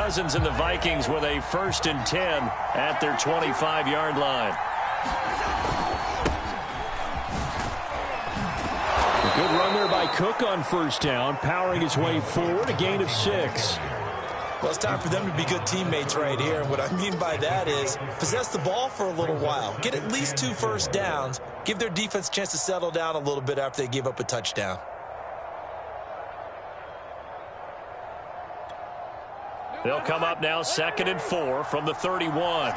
Cousins and the Vikings with a 1st and 10 at their 25-yard line. A good run there by Cook on 1st down, powering his way forward, a gain of 6. Well, it's time for them to be good teammates right here. And what I mean by that is possess the ball for a little while. Get at least 2 first downs. Give their defense a chance to settle down a little bit after they give up a touchdown. They'll come up now 2nd and 4 from the 31.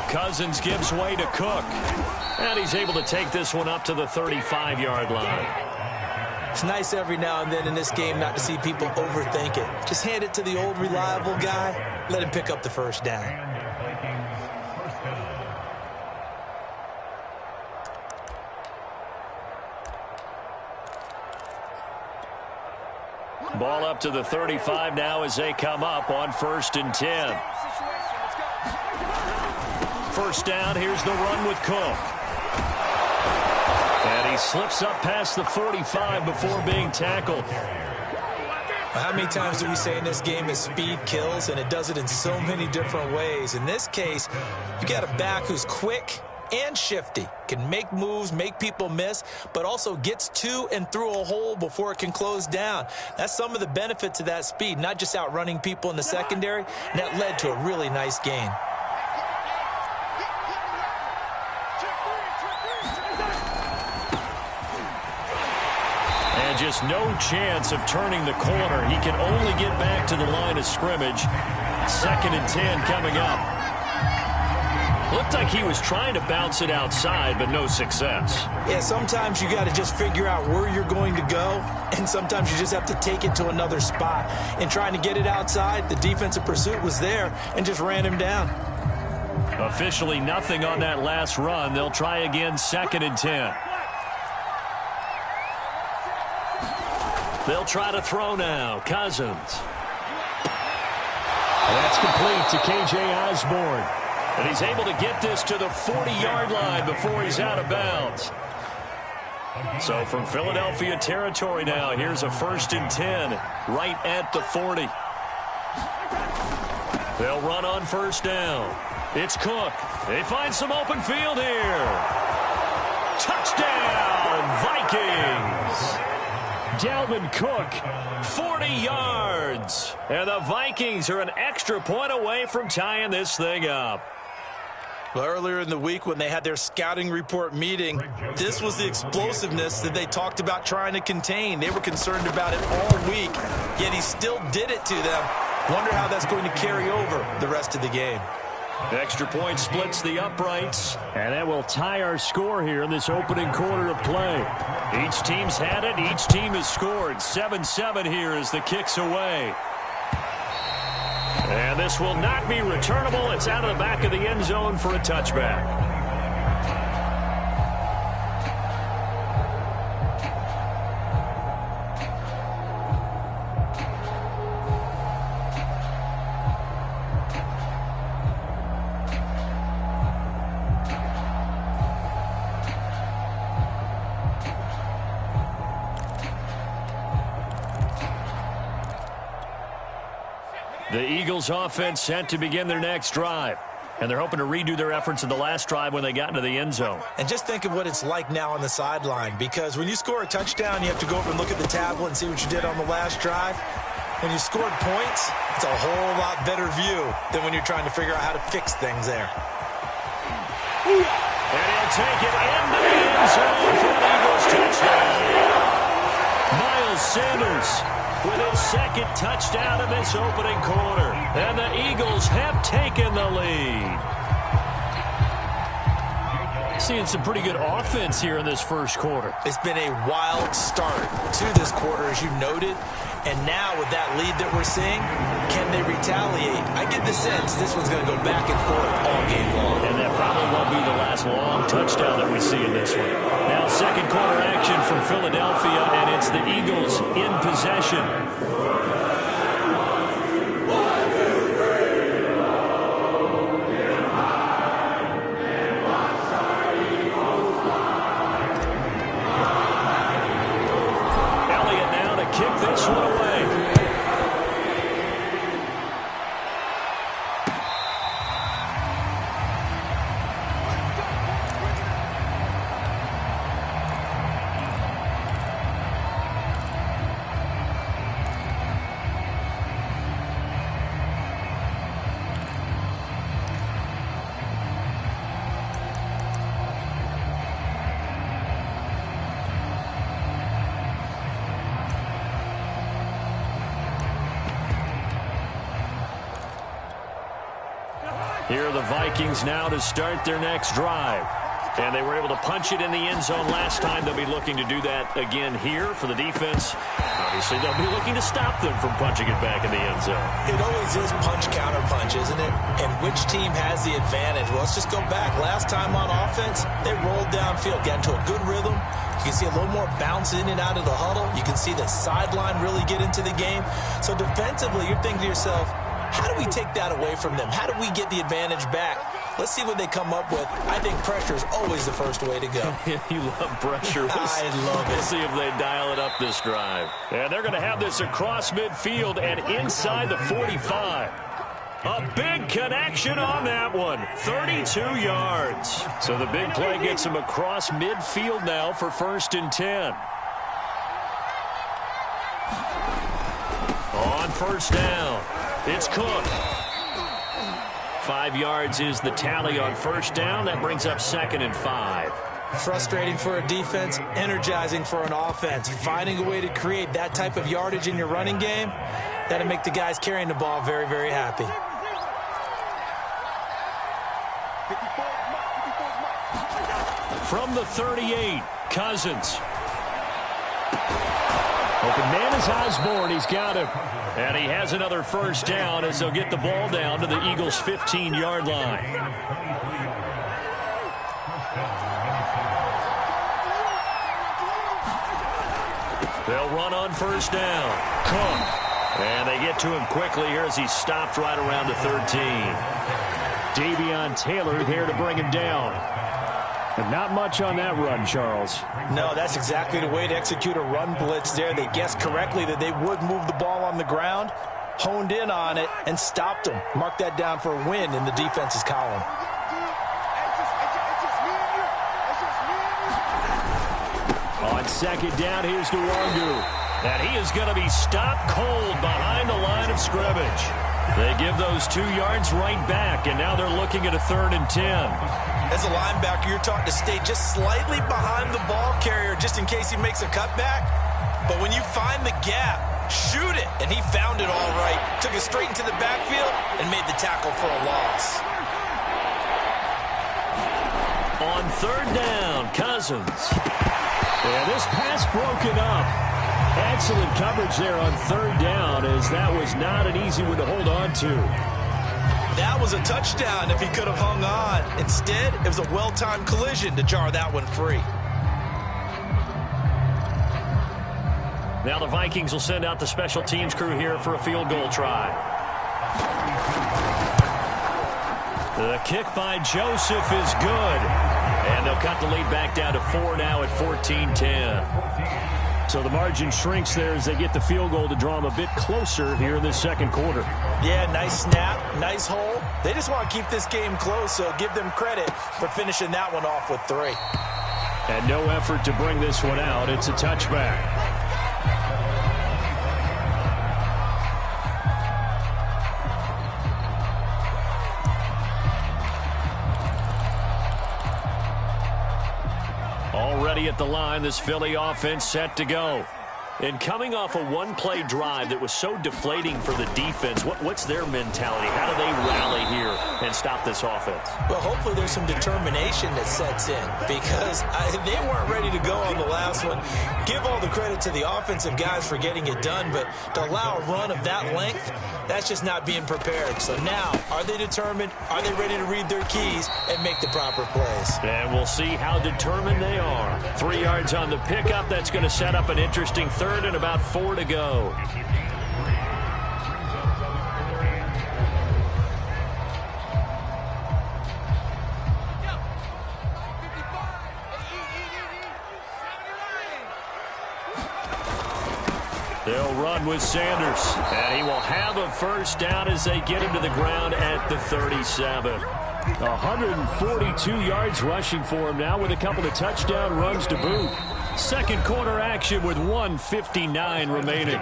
Cousins gives way to Cook. And he's able to take this one up to the 35-yard line. It's nice every now and then in this game not to see people overthink it. Just hand it to the old reliable guy. Let him pick up the 1st down. Ball up to the 35 now as they come up on 1st and 10. 1st down, here's the run with Cook. And he slips up past the 45 before being tackled. How many times do we say in this game that speed kills, and it does it in so many different ways? In this case, you got a back who's quick and shifty, can make moves, make people miss, but also gets to and through a hole before it can close down. That's some of the benefits of that speed, not just outrunning people in the secondary, and that led to a really nice gain. And just no chance of turning the corner. He can only get back to the line of scrimmage. 2nd and 10 coming up. Looked like he was trying to bounce it outside, but no success. Yeah, sometimes you got to just figure out where you're going to go, and sometimes you just have to take it to another spot. And trying to get it outside, the defensive pursuit was there and just ran him down. Officially nothing on that last run. They'll try again 2nd and 10. They'll try to throw now. Cousins. That's complete to K.J. Osborne. And he's able to get this to the 40-yard line before he's out of bounds. So from Philadelphia territory now, here's a 1st and 10 right at the 40. They'll run on 1st down. It's Cook. They find some open field here. Touchdown, Vikings. Dalvin Cook, 40 yards. And the Vikings are an extra point away from tying this thing up. Well, earlier in the week when they had their scouting report meeting, this was the explosiveness that they talked about trying to contain. They were concerned about it all week, yet he still did it to them. Wonder how that's going to carry over the rest of the game. The extra point splits the uprights, and that will tie our score here in this opening quarter of play. Each team's had it. Each team has scored. 7-7 here as the kick's away. And this will not be returnable. It's out of the back of the end zone for a touchback. The Eagles offense set to begin their next drive. And they're hoping to redo their efforts in the last drive when they got into the end zone. And just think of what it's like now on the sideline, because when you score a touchdown, you have to go over and look at the tablet and see what you did on the last drive. When you scored points, it's a whole lot better view than when you're trying to figure out how to fix things there. And he'll take it into the end zone for the Eagles touchdown. Miles Sanders with his 2nd touchdown in this opening quarter. And the Eagles have taken the lead. Seeing some pretty good offense here in this first quarter. It's been a wild start to this quarter, as you noted. And now with that lead that we're seeing, can they retaliate? I get the sense this one's going to go back and forth all game long. And that probably won't be the last long touchdown that we see in this one. Now second quarter action from Philadelphia, and it's the Eagles in possession. Elliott now to kick this Here are the Vikings now to start their next drive. And they were able to punch it in the end zone last time. They'll be looking to do that again here for the defense. Obviously, they'll be looking to stop them from punching it back in the end zone. It always is punch-counter-punch, isn't it? And which team has the advantage? Well, let's just go back. Last time on offense, they rolled downfield, got into a good rhythm. You can see a little more bounce in and out of the huddle. You can see the sideline really get into the game. So defensively, you're thinking to yourself, how do we take that away from them? How do we get the advantage back? Let's see what they come up with. I think pressure is always the first way to go. You love pressure. I love it. We'll see if they dial it up this drive. And they're going to have this across midfield and inside the 45. A big connection on that one. 32 yards. So the big play gets him across midfield now for 1st and 10. On 1st down, it's Cook. 5 yards is the tally on 1st down. That brings up 2nd and 5. Frustrating for a defense, energizing for an offense. Finding a way to create that type of yardage in your running game, that'll make the guys carrying the ball very, very happy. From the 38, Cousins. Open man is Osborne. He's got him. And he has another 1st down as they'll get the ball down to the Eagles' 15-yard line. They'll run on 1st down. Cook. And they get to him quickly here as he's stopped right around the 13. Davion Taylor there to bring him down. But not much on that run, Charles. No, that's exactly the way to execute a run blitz there. They guessed correctly that they would move the ball on the ground, honed in on it, and stopped them. Mark that down for a win in the defense's column. On 2nd down, here's Nwangu. And he is going to be stopped cold behind the line of scrimmage. They give those 2 yards right back, and now they're looking at a 3rd and 10. As a linebacker, you're taught to stay just slightly behind the ball carrier just in case he makes a cutback. But when you find the gap, shoot it. And he found it all right. Took it straight into the backfield and made the tackle for a loss. On 3rd down, Cousins. And this pass broken up. Excellent coverage there on 3rd down, as that was not an easy one to hold on to. That was a touchdown if he could have hung on. Instead, it was a well-timed collision to jar that one free. Now the Vikings will send out the special teams crew here for a field goal try. The kick by Joseph is good. And they'll cut the lead back down to 4 now at 14-10. So the margin shrinks there as they get the field goal to draw them a bit closer here in this 2nd quarter. Yeah, nice snap, nice hole. They just want to keep this game close, so give them credit for finishing that one off with 3. And no effort to bring this one out. It's a touchback. Already at the line, this Philly offense set to go. And coming off a one-play drive that was so deflating for the defense, what's their mentality? How do they rally here and stop this offense? Well, hopefully there's some determination that sets in, because they weren't ready to go on the last one. Give all the credit to the offensive guys for getting it done, but to allow a run of that length, that's just not being prepared. So now, are they determined? Are they ready to read their keys and make the proper plays? And we'll see how determined they are. 3 yards on the pickup. That's going to set up an interesting 3rd and about 4 to go. They'll run with Sanders, and he will have a 1st down as they get him to the ground at the 37. 142 yards rushing for him now with a couple of touchdown runs to boot. 2nd quarter action with 1:59 remaining.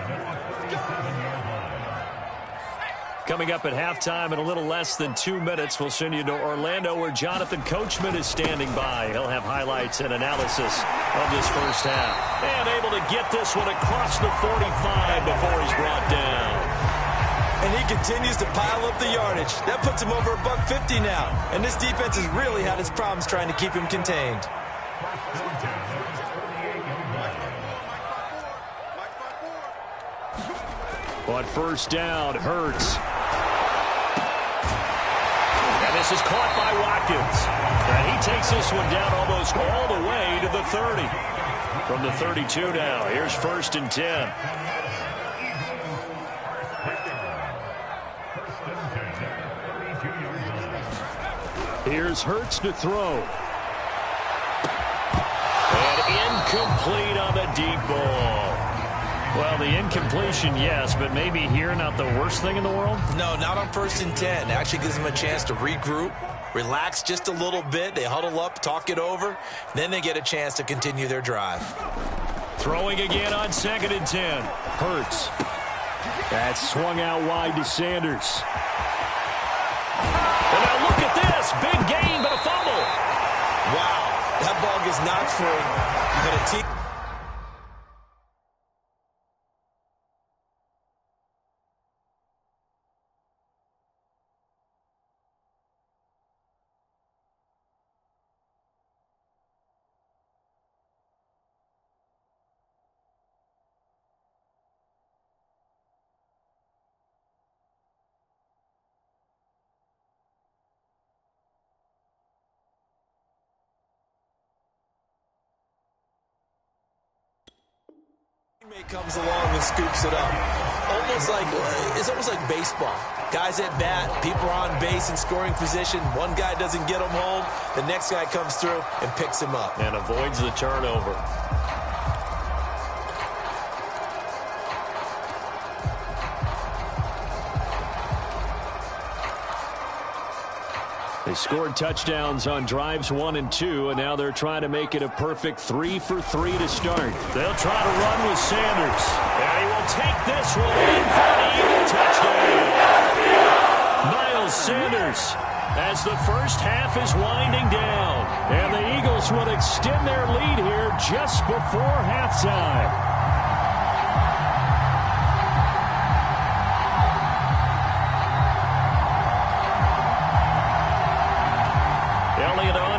Coming up at halftime in a little less than 2 minutes, we'll send you to Orlando where Jonathan Coachman is standing by. He'll have highlights and analysis of this 1st half. And able to get this one across the 45 before he's brought down. And he continues to pile up the yardage. That puts him over $150 now. And this defense has really had its problems trying to keep him contained. On first down, Hurts. And this is caught by Watkins. And he takes this one down almost all the way to the 30. From the 32 now, here's 1st and 10. Here's Hurts to throw. And incomplete on the deep ball. Well, the incompletion, yes, but maybe here not the worst thing in the world? No, not on 1st and 10. It actually gives them a chance to regroup, relax just a little bit. They huddle up, talk it over. Then they get a chance to continue their drive. Throwing again on 2nd and 10. Hurts. That's swung out wide to Sanders. And now look at this. Big gain, but a fumble. Wow. That ball gets knocked free. But a team... comes along and scoops it up. It's almost like baseball. Guys at bat, people are on base in scoring position. One guy doesn't get him home. The next guy comes through and picks him up. And avoids the turnover. They scored touchdowns on drives 1 and 2, and now they're trying to make it a perfect 3 for 3 to start. They'll try to run with Sanders. And he will take this one in for the Eagle touchdown. Miles Sanders, as the first half is winding down. And the Eagles will extend their lead here just before halftime.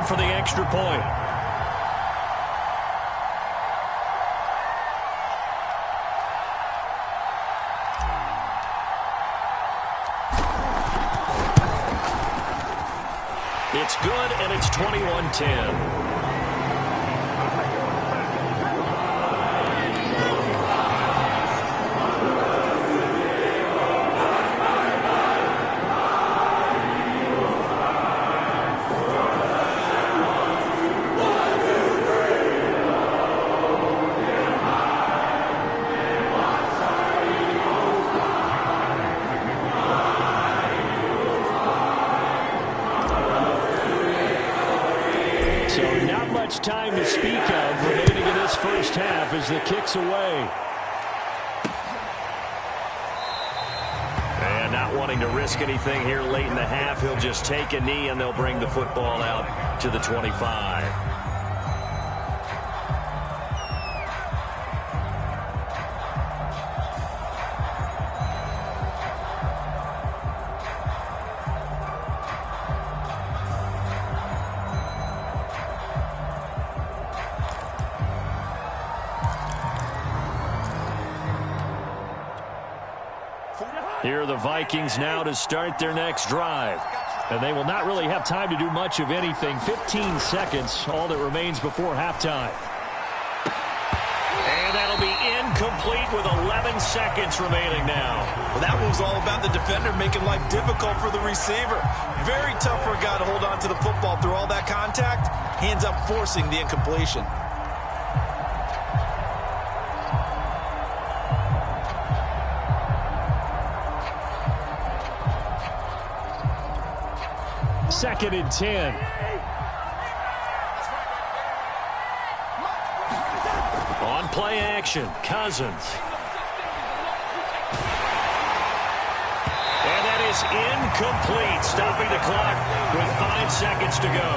For the extra point. It's good, and it's 21-10. Time to speak of remaining in this first half as the kick's away. And not wanting to risk anything here late in the half, he'll just take a knee and they'll bring the football out to the 25. Here are the Vikings now to start their next drive. And they will not really have time to do much of anything. 15 seconds, all that remains before halftime. And that'll be incomplete with 11 seconds remaining now. Well, that was all about the defender making life difficult for the receiver. Very tough for a guy to hold on to the football through all that contact. He ends up forcing the incompletion. Second and 10. On play action, Cousins. And that is incomplete, stopping the clock with 5 seconds to go.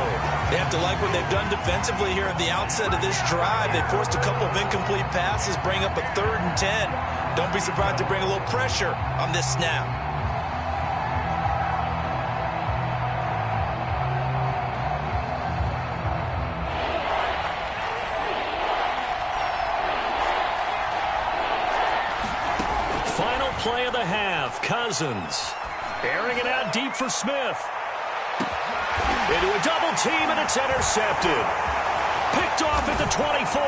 They have to like what they've done defensively here at the outset of this drive. They forced a couple of incomplete passes, bring up a 3rd and 10. Don't be surprised to bring a little pressure on this snap. play of the half. Cousins airing it out deep for Smith. Into a double team, and it's intercepted. Picked off at the 24.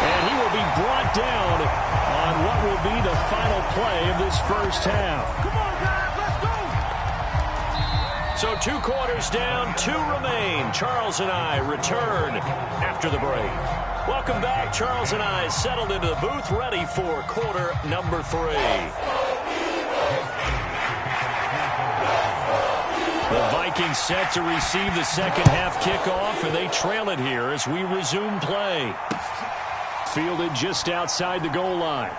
And he will be brought down on what will be the final play of this first half. Come on, guys, let's go. So 2 quarters down, 2 remain. Charles and I return after the break. Welcome back. Charles and I settled into the booth, ready for quarter number 3. The Vikings set to receive the second half kickoff, and they trail it here as we resume play. Fielded just outside the goal line.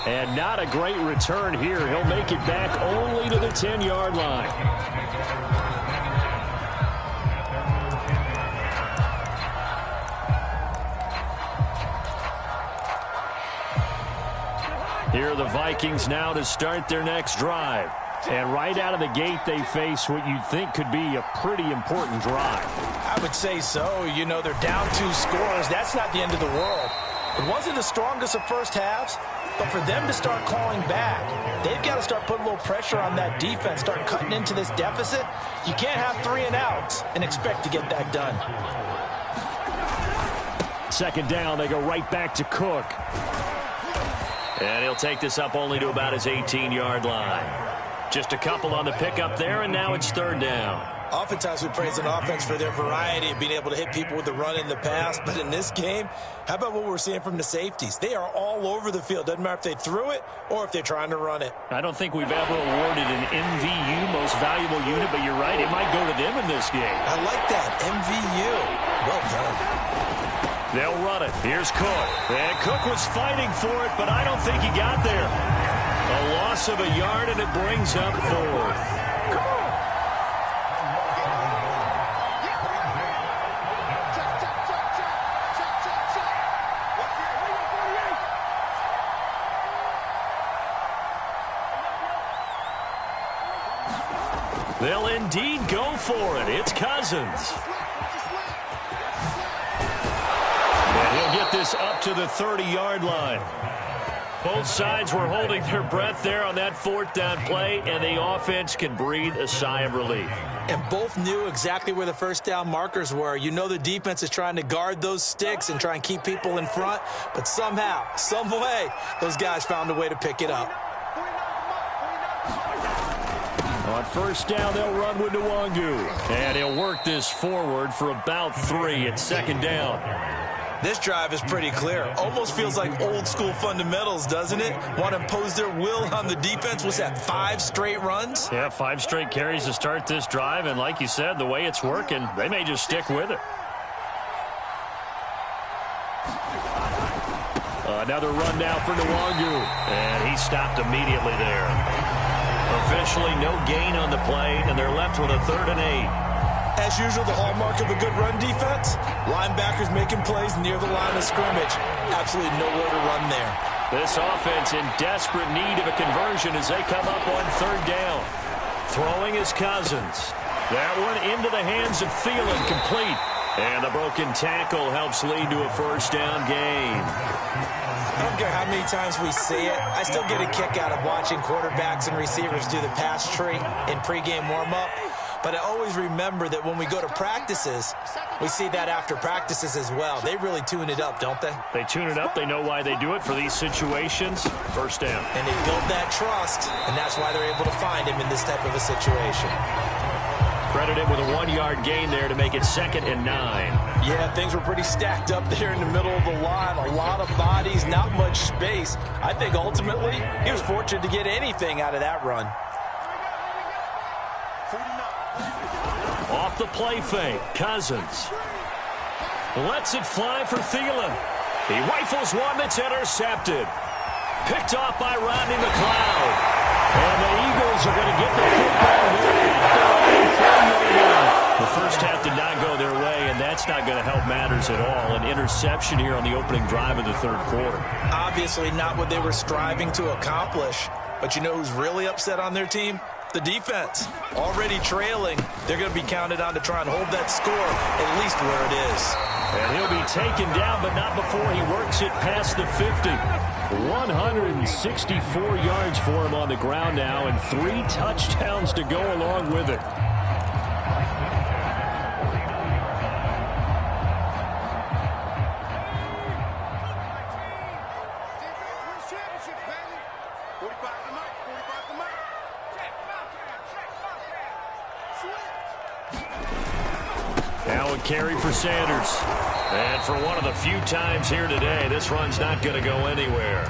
And not a great return here. He'll make it back only to the 10-yard line. Here are the Vikings now to start their next drive. And right out of the gate, they face what you'd think could be a pretty important drive. I would say so. You know, they're down 2 scores. That's not the end of the world. It wasn't the strongest of first halves, but for them to start calling back, they've got to start putting a little pressure on that defense, start cutting into this deficit. You can't have 3 and outs and expect to get that done. Second down, they go right back to Cook. And he'll take this up only to about his 18-yard line. Just a couple on the pickup there, and now it's third down. Oftentimes we praise an offense for their variety of being able to hit people with the run in the pass, but in this game, how about what we're seeing from the safeties? They are all over the field. Doesn't matter if they threw it or if they're trying to run it. I don't think we've ever awarded an MVU, most valuable unit, but you're right, it might go to them in this game. I like that, MVU. Well done. They'll run it. Here's Cook. And Cook was fighting for it, but I don't think he got there. A loss of a yard, and it brings up 4th. They'll indeed go for it. It's Cousins. And he'll get this up to the 30-yard line. Both sides were holding their breath there on that 4th down play, and the offense can breathe a sigh of relief. And both knew exactly where the first down markers were. You know the defense is trying to guard those sticks and try and keep people in front, but somehow, some way, those guys found a way to pick it up. On first down, they'll run with Nwangu. And he'll work this forward for about 3 at second down. This drive is pretty clear. Almost feels like old school fundamentals, doesn't it? Want to impose their will on the defense. Was that 5 straight runs? Yeah, 5 straight carries to start this drive. And like you said, the way it's working, they may just stick with it. Another run now for Nwangu. And he stopped immediately there. Officially no gain on the play, and they're left with a 3rd and 8. As usual, the hallmark of a good run defense, linebackers making plays near the line of scrimmage. Absolutely nowhere to run there. This offense in desperate need of a conversion as they come up on 3rd down. Throwing is Cousins. That one into the hands of Thielen, complete. And the broken tackle helps lead to a first down gain. I don't care how many times we see it. I still get a kick out of watching quarterbacks and receivers do the pass tree in pregame warm-up. But I always remember that when we go to practices, we see that after practices as well. They really tune it up, don't they? They tune it up. They know why they do it for these situations. First down. And they build that trust, and that's why they're able to find him in this type of a situation. Credited with a 1-yard gain there to make it 2nd and 9. Yeah, things were pretty stacked up there in the middle of the line. A lot of bodies, not much space. I think ultimately he was fortunate to get anything out of that run. Off the play fake, Cousins lets it fly for Thielen. He rifles one that's intercepted. Picked off by Rodney McLeod. And the Eagles are going to get the football here at their own 4-yard line. The first half did not go their way, and that's not going to help matters at all. An interception here on the opening drive of the 3rd quarter. Obviously not what they were striving to accomplish. But you know who's really upset on their team? The defense already trailing. They're going to be counted on to try and hold that score at least where it is. And he'll be taken down, but not before he works it past the 50. 164 yards for him on the ground now, and 3 touchdowns to go along with it. Now a carry for Sanders. And for one of the few times here today, this run's not going to go anywhere.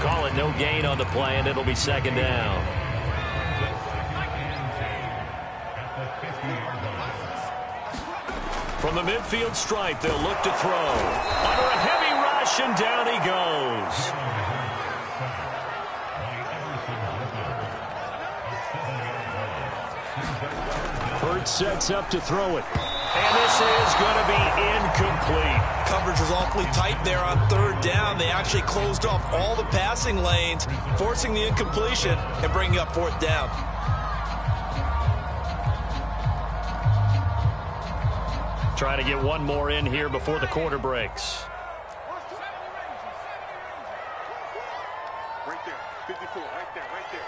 Call it no gain on the play, and it'll be second down. From the midfield stripe, they'll look to throw. Under a heavy rush, and down he goes. Hurts sets up to throw it. And this is going to be incomplete. Coverage was awfully tight there on third down. They actually closed off all the passing lanes, forcing the incompletion and bringing up fourth down. Try to get one more in here before the quarter breaks. Right there, 54, right there, right there.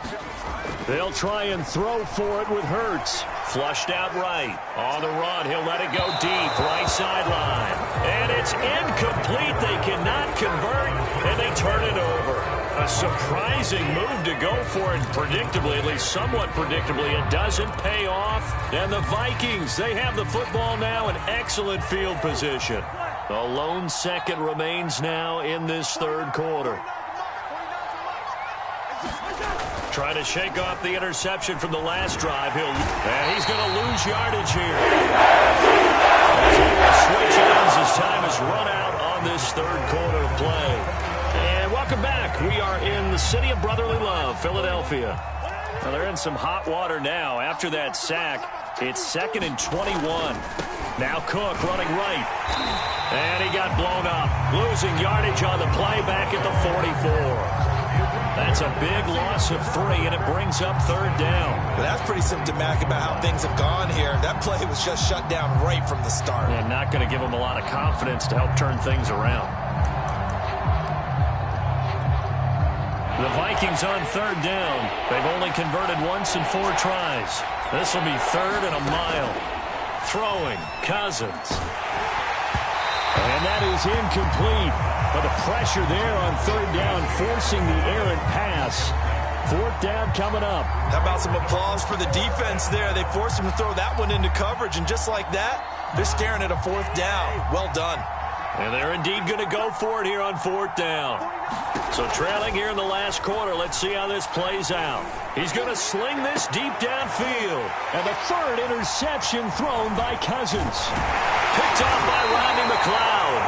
They'll try and throw for it with Hurts. Flushed out right. On the run, he'll let it go deep, right sideline. And it's incomplete. They cannot convert, and they turn it over. A surprising move to go for it. Predictably, at least somewhat predictably, it doesn't pay off. And the Vikings, they have the football now in excellent field position. The lone second remains now in this third quarter. Trying to shake off the interception from the last drive. He's going to lose yardage here. As he will switch ends as time has run out on this third quarter of play. And welcome back. We are in the city of brotherly love, Philadelphia. Well, they're in some hot water now. After that sack, it's 2nd and 21. Now Cook running right. And he got blown up. Losing yardage on the play back at the 44. That's a big loss of 3, and it brings up third down. But that's pretty symptomatic about how things have gone here. That play was just shut down right from the start. And not going to give them a lot of confidence to help turn things around. The Vikings on third down. They've only converted once in 4 tries. This will be 3rd and a mile. Throwing, Cousins. And that is incomplete. But the pressure there on third down, forcing the errant pass. 4th down coming up. How about some applause for the defense there? They forced him to throw that one into coverage, and just like that, they're staring at a 4th down. Well done. And they're indeed going to go for it here on 4th down. So trailing here in the last quarter, let's see how this plays out. He's going to sling this deep downfield. And the 3rd interception thrown by Cousins. Picked off by Rodney McLeod.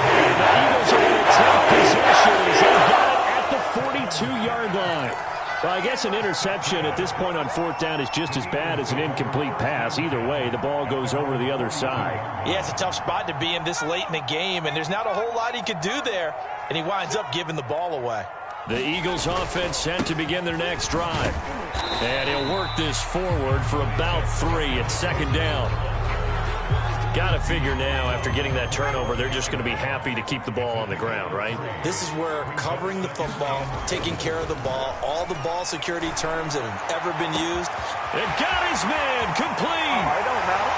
And the Eagles are going to take possession as they got it at the 42-yard line. Well, I guess an interception at this point on 4th down is just as bad as an incomplete pass. Either way, the ball goes over to the other side. Yeah, it's a tough spot to be in this late in the game, and there's not a whole lot he could do there, and he winds up giving the ball away. The Eagles offense set to begin their next drive. And he'll work this forward for about 3 at 2nd down. Got to figure now, after getting that turnover, they're just going to be happy to keep the ball on the ground, right? This is where covering the football, taking care of the ball, all the ball security terms that have ever been used. And got his man complete. It don't matter.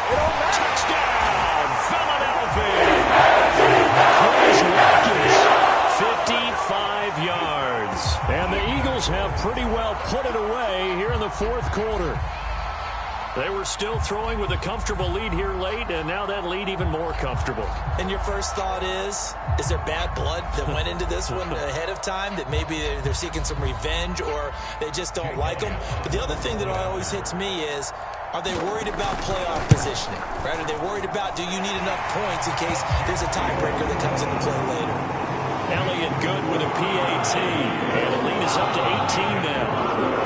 Touchdown, Philadelphia. Chris Watkins, 55 yards. And the Eagles have pretty well put it away here in the 4th quarter. They were still throwing with a comfortable lead here late, and now that lead even more comfortable. And your first thought is there bad blood that went into this one ahead of time, that maybe they're seeking some revenge or they just don't like them? But the other thing that always hits me is, are they worried about playoff positioning? Right? Are they worried about, do you need enough points in case there's a tiebreaker that comes into play later? Elliott good with a PAT, and the lead is up to 18 now.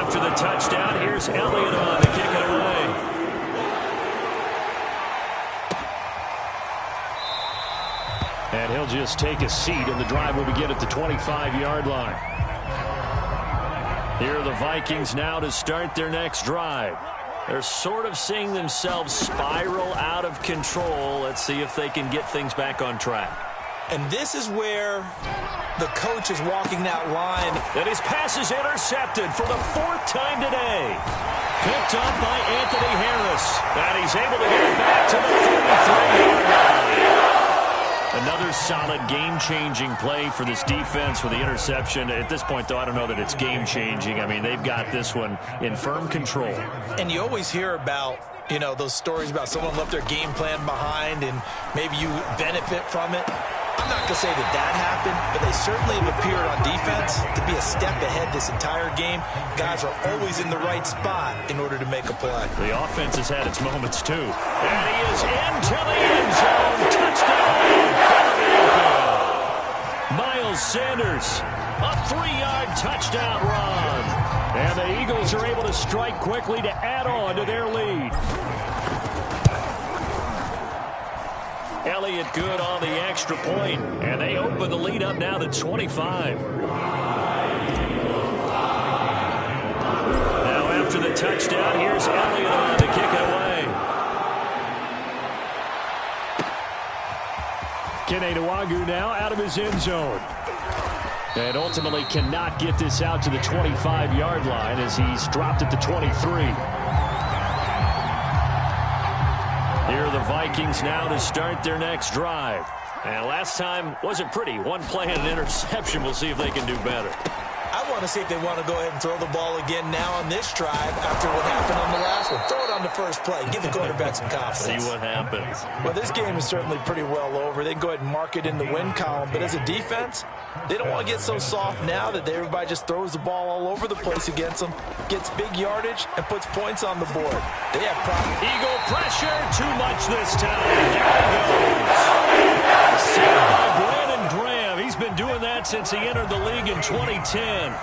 After the touchdown, here's Elliott on to kick it away. And he'll just take a seat, and the drive will begin at the 25-yard line. Here are the Vikings now to start their next drive. They're sort of seeing themselves spiral out of control. Let's see if they can get things back on track. And this is where the coach is walking that line. And his pass is intercepted for the 4th time today. Picked up by Anthony Harris. And he's able to get it back to the 33-yard line. Another solid game-changing play for this defense with the interception. At this point, though, I don't know that it's game-changing. I mean, they've got this one in firm control. And you always hear about, you know, those stories about someone left their game plan behind and maybe you benefit from it. I'm not going to say that that happened, but they certainly have appeared on defense to be a step ahead this entire game. Guys are always in the right spot in order to make a play. The offense has had its moments, too. And he is into the end zone. Touchdown, Philadelphia. Miles Sanders, a 3-yard touchdown run. And the Eagles are able to strike quickly to add on to their lead. Elliott good on the extra point, and they open the lead up now to 25. Now after the touchdown, here's Elliott on to kick it away. Kene Nwangwu now out of his end zone. And ultimately cannot get this out to the 25-yard line as he's dropped at the 23. Here are the Vikings now to start their next drive. And last time wasn't pretty. One play and an interception. We'll see if they can do better. I want to see if they want to go ahead and throw the ball again now on this drive after what happened on the last one. Throw it on the first play. Give the quarterback some confidence. See what happens. Well, this game is certainly pretty well over. They can go ahead and mark it in the win column. But as a defense, they don't want to get so soft now that everybody just throws the ball all over the place against them, gets big yardage, and puts points on the board. They have problems. Eagle pressure. Too much this time. There he goes. Saved by Brandon Graham. He's been doing that since he entered the league in 2010.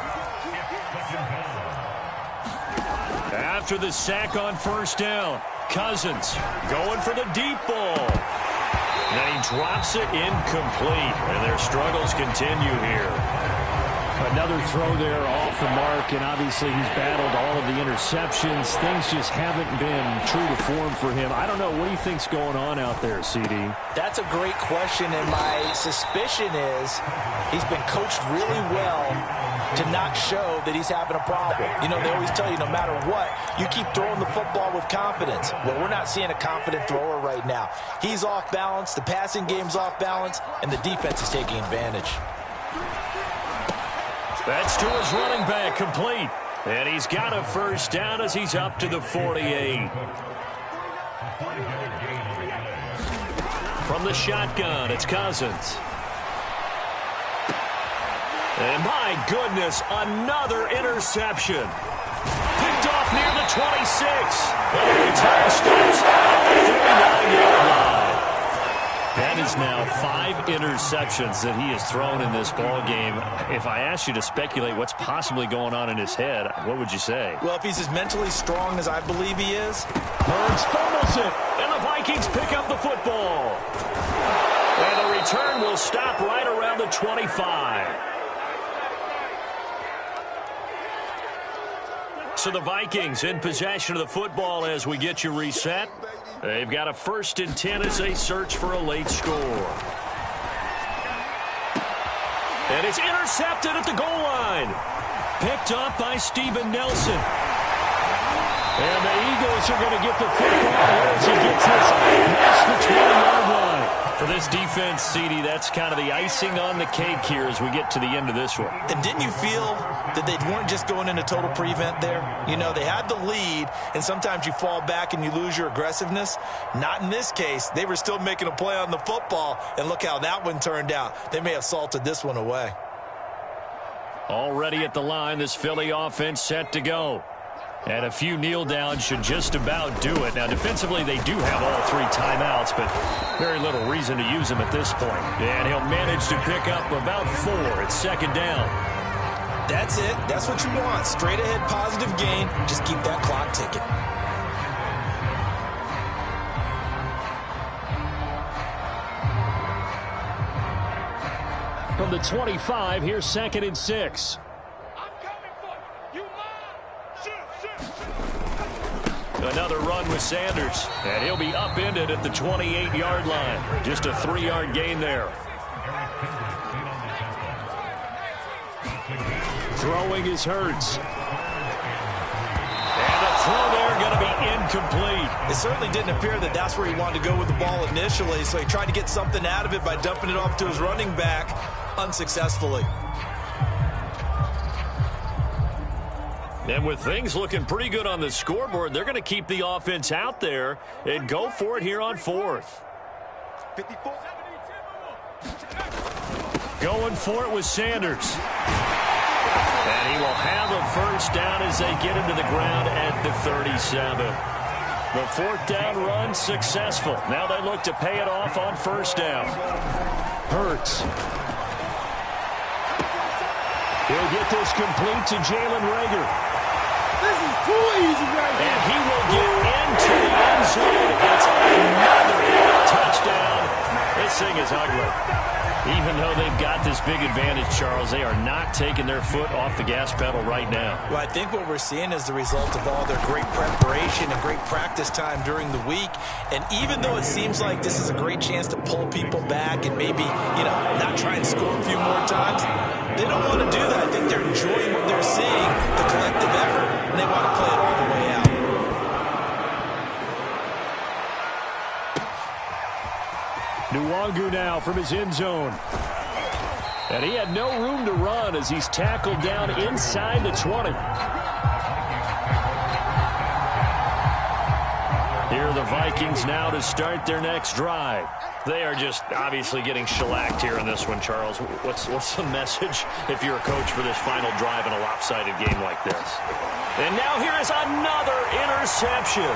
After the sack on first down, Cousins going for the deep ball. And he drops it incomplete. And their struggles continue here. Another throw there off the mark, and obviously he's battled all of the interceptions. Things just haven't been true to form for him. I don't know. What do you think's going on out there, CD? That's a great question, and my suspicion is he's been coached really well to not show that he's having a problem. You know, they always tell you no matter what, you keep throwing the football with confidence. Well, we're not seeing a confident thrower right now. He's off balance, the passing game's off balance, and the defense is taking advantage. That's to his running back, complete. And he's got a first down as he's up to the 48. From the shotgun, it's Cousins. And my goodness, another interception. Picked off near the 26. And the return stops at the 39-yard line. That is now 5 interceptions that he has thrown in this ball game. If I asked you to speculate what's possibly going on in his head, what would you say? Well, if he's as mentally strong as I believe he is. Burns fumbles it, and the Vikings pick up the football. And the return will stop right around the 25. So the Vikings in possession of the football as we get you reset. They've got a 1st and 10 as they search for a late score. And it's intercepted at the goal line. Picked up by Steven Nelson. And the Eagles are going to get the football here as he gets this past the 20-yard line. For this defense, CD, that's kind of the icing on the cake here as we get to the end of this one. And didn't you feel that they weren't just going into total prevent there? You know, they had the lead, and sometimes you fall back and you lose your aggressiveness. Not in this case. They were still making a play on the football, and look how that one turned out. They may have salted this one away. Already at the line, this Philly offense set to go. And a few kneel downs should just about do it. Now, defensively, they do have all 3 timeouts, but very little reason to use them at this point. And he'll manage to pick up about 4. It's 2nd down. That's it. That's what you want. Straight ahead positive gain. Just keep that clock ticking. from the 25. Here's 2nd and 6. Another run with Sanders, and he'll be upended at the 28-yard line. Just a 3-yard gain there. Throwing is Hurts. And the throw there going to be incomplete. It certainly didn't appear that that's where he wanted to go with the ball initially, so he tried to get something out of it by dumping it off to his running back unsuccessfully. And with things looking pretty good on the scoreboard, they're going to keep the offense out there and go for it here on 4th. 54. Going for it with Sanders. And he will have a first down as they get him to the ground at the 37. The 4th down run successful. Now they look to pay it off on 1st down. Hurts. He'll get this complete to Jalen Reagor. This is too easy right here. And he will get into the end zone. It's another touchdown. This thing is ugly. Even though they've got this big advantage, Charles, they are not taking their foot off the gas pedal right now. Well, I think what we're seeing is the result of all their great preparation and great practice time during the week. And even though it seems like this is a great chance to pull people back and maybe, not try and score a few more times, they don't want to do that. I think they're enjoying what they're seeing, the collective effort, and they want to play it all the way out. Nwangu now from his end zone. And he had no room to run as he's tackled down inside the 20. Here are the Vikings now to start their next drive. They are just obviously getting shellacked here in this one, Charles. What's the message if you're a coach for this final drive in a lopsided game like this? And now here is another interception.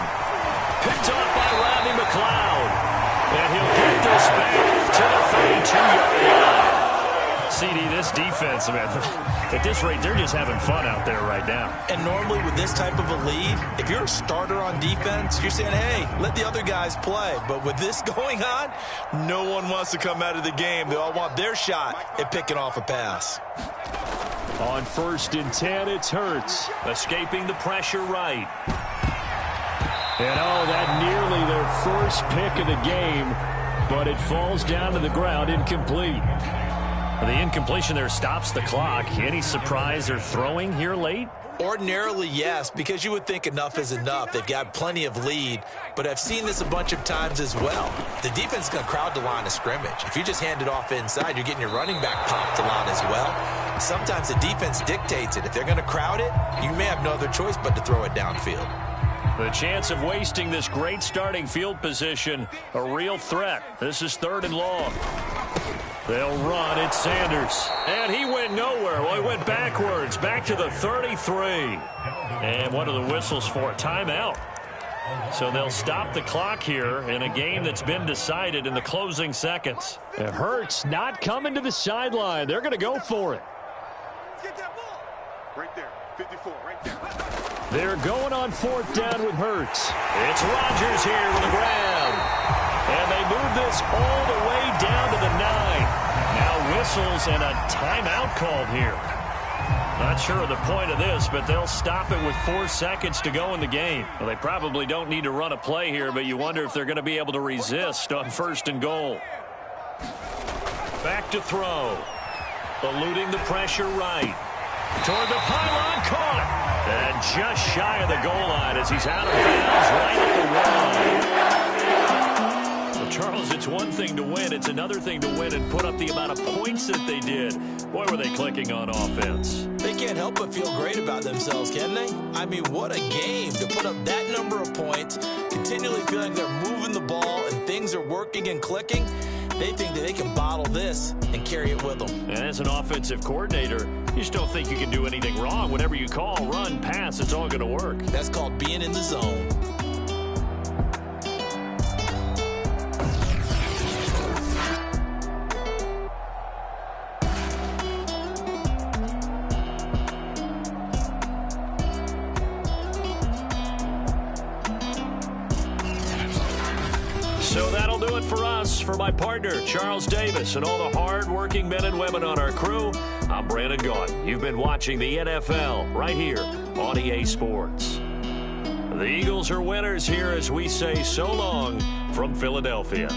Picked up by Rodney McLeod. And he'll get this back to the 32-yard line. CD, this defense, man, at this rate, they're just having fun out there right now. And normally with this type of a lead, if you're a starter on defense, you're saying, hey, let the other guys play. But with this going on, no one wants to come out of the game. They all want their shot at picking off a pass. On 1st and 10, it's Hurts, escaping the pressure right. And, that nearly their first pick of the game, but it falls down to the ground incomplete. The incompletion there stops the clock. Any surprise they're throwing here late? Ordinarily, yes, because you would think enough is enough. They've got plenty of lead, but I've seen this a bunch of times as well. The defense is going to crowd the line of scrimmage. If you just hand it off inside, you're getting your running back popped a lot as well. Sometimes the defense dictates it. If they're going to crowd it, you may have no other choice but to throw it downfield. The chance of wasting this great starting field position, a real threat. This is 3rd and long. They'll run. It's Sanders. And he went nowhere. Well, he went backwards, back to the 33. And what are the whistles for? Timeout. So they'll stop the clock here in a game that's been decided in the closing seconds. It hurts not coming to the sideline. They're going to go for it. Get that ball. Right there. 54, right there. They're going on 4th down with Hurts. It's Rodgers here with the grab. And they move this all the way down to the 9. Now whistles and a timeout called here. Not sure of the point of this, but they'll stop it with 4 seconds to go in the game. Well, they probably don't need to run a play here, but you wonder if they're going to be able to resist on 1st and goal. Back to throw. Eluding the pressure right. Toward the pylon, caught. And just shy of the goal line as he's out of bounds right at the 1. Well, Charles, it's one thing to win. It's another thing to win and put up the amount of points that they did. Boy, were they clicking on offense. They can't help but feel great about themselves, can they? I mean, what a game to put up that number of points, continually feeling they're moving the ball and things are working and clicking. They think that they can bottle this and carry it with them. And as an offensive coordinator, you just don't think you can do anything wrong. Whatever you call, run, pass, it's all going to work. That's called being in the zone. So that'll do do it for us. For my partner, Charles Davis, and all the hard-working men and women on our crew, I'm Brandon Gaudin. You've been watching the NFL right here on EA Sports. The Eagles are winners here as we say so long from Philadelphia.